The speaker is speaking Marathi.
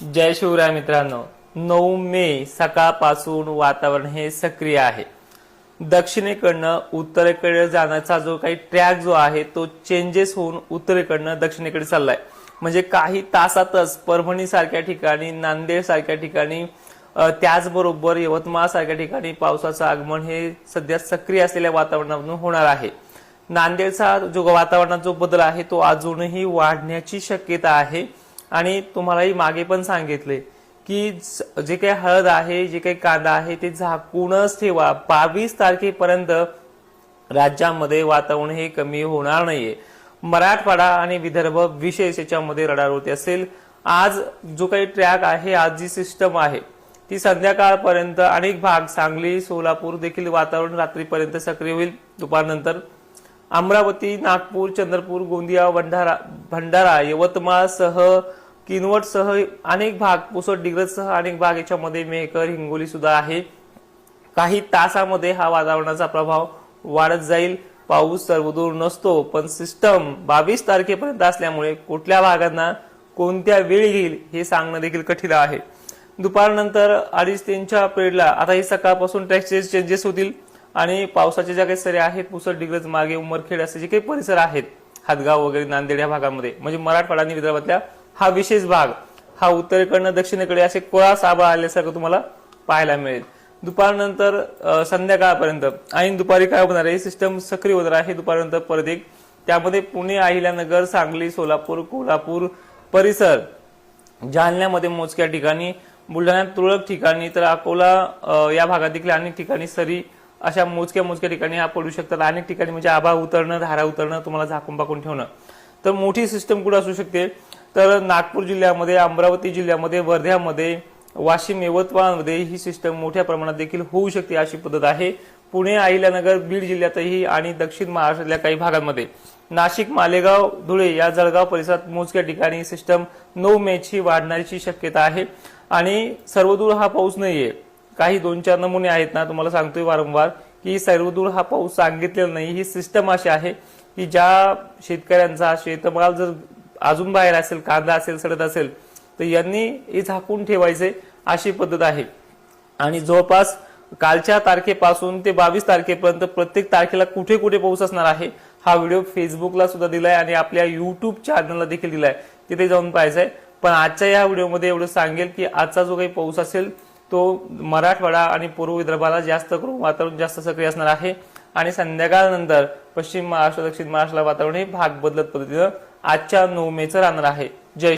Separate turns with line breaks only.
जय शिवराय मित्रांनो, 9 मे सकाळपासून वातावरण हे सक्रिय आहे। दक्षिणेकडनं उत्तरेकडे जाण्याचा जो काही ट्रॅक जो आहे तो चेंजेस होऊन उत्तरेकडनं दक्षिणेकडे चाललाय। म्हणजे काही तासातच परभणी सारख्या ठिकाणी, नांदेड सारख्या ठिकाणी, त्याचबरोबर यवतमाळ सारख्या ठिकाणी पावसाचं आगमन हे सध्या सक्रिय असलेल्या वातावरणातून होणार आहे। नांदेडचा जो वातावरणात जो बदल आहे तो अजूनही वाढण्याची शक्यता आहे। आणि तुम्हालाही मागे पण सांगितले की जे काही हळद आहे, जे काही कांदा आहे ते झाकूनच ठेवा। 22 तारखेपर्यंत राज्यामध्ये वातावरण हे कमी होणार नाहीये। मराठवाडा आणि विदर्भ विशेष याच्यामध्ये रडारवरती असेल। आज जो काही ट्रॅक आहे, आज जी सिस्टम आहे ती संध्याकाळपर्यंत अनेक भाग, सांगली, सोलापूर देखील वातावरण रात्रीपर्यंत सक्रिय होईल। दुपारनंतर अमरावती, नागपूर, चंद्रपूर, गोंदिया, भंडारा, यवतमाळ सह किनवट सह अनेक भाग, पुसद, डिग्रज सह अनेक भाग याच्यामध्ये मेहकर, हिंगोली सुद्धा आहे। काही तासामध्ये हा वातावरणाचा प्रभाव वाढत जाईल। पाऊस सर्वदूर नसतो, पण सिस्टम 22 तारखेपर्यंत असल्यामुळे कुठल्या भागांना कोणत्या वेळी येईल हे सांगणं देखील कठीण आहे। दुपारनंतर 2:30-3च्या पिरियडला आता ही सकाळपासून ट्रॅक चेंजेस होतील आणि पावसाच्या ज्या काही सऱ्या आहेत, पुसद, डिग्रज मागे, उमरखेड असे जे काही परिसर आहेत, हातगाव वगैरे, नांदेड या भागामध्ये, म्हणजे मराठवाडा आणि विदर्भातल्या हा विशेष भाग हा उत्तरेकडनं दक्षिणेकडे असे कोळा साबा आल्यासारखं तुम्हाला पाहायला मिळेल। दुपारनंतर संध्याकाळपर्यंत आणि दुपारी काय होणार आहे, सिस्टम सक्रिय होणार आहे दुपारनंतर परत एक। त्यामध्ये पुणे, अहिल्यानगर, सांगली, सोलापूर, कोल्हापूर परिसर, जालन्यामध्ये मोजक्या ठिकाणी, बुलढाण्यात तुरळक ठिकाणी, तर अकोला या भागात देखील अनेक ठिकाणी सरी अशा मोजक्या ठिकाणी हा पडू शकतात। अनेक ठिकाणी म्हणजे आभा उतरणं, धारा उतरणं, तुम्हाला झाकून पाकून ठेवणं। तर मोठी सिस्टम कुठे असू शकते, तर नागपूर जिल्ह्यामध्ये, अमरावती जिल्ह्यामध्ये, वर्ध्यामध्ये, वाशिम, यवतमाळमध्ये ही सिस्टम मोठ्या प्रमाणात देखील होऊ शकते अशी पद्धत आहे। पुणे, अहिल्यानगर, बीड जिल्ह्यातही आणि दक्षिण महाराष्ट्रातल्या काही भागांमध्ये, नाशिक, मालेगाव, धुळे या जळगाव परिसरात मोजक्या ठिकाणी सिस्टम 9 मेची वाढण्याची शक्यता आहे। आणि सर्वदूर हा पाऊस नाहीये, काही 2-4 नमुने आहेत ना, तुम्हाला सांगतोय वारंवार की सर्वदूर हा पाऊस सांगितलेला नाही। ही सिस्टम अशी आहे की ज्या शेतकऱ्यांचा शेतमाल जर अजून बाहेर असेल, कांदा असेल, सडत असेल, तर यांनी हे झाकून ठेवायचे अशी पद्धत आहे। आणि जवळपास कालच्या तारखेपासून ते 22 तारखेपर्यंत प्रत्येक तारखेला कुठे कुठे पाऊस असणार आहे हा व्हिडिओ फेसबुकला सुद्धा दिलाय आणि आपल्या युट्यूब चॅनलला देखील दिलाय, तिथे जाऊन पाहायचंय। पण आजच्या या व्हिडिओमध्ये एवढं सांगेल की आजचा जो काही पाऊस असेल तो मराठवाडा आणि पूर्व विदर्भाला जास्त करून वातावरण जास्त सक्रिय असणार आहे। आणि संध्याकाळनंतर पश्चिम महाराष्ट्र, दक्षिण महाराष्ट्राला वातावरण हे भाग बदलत पद्धतीनं आजच्या 9 मेचं राहणार आहे। जय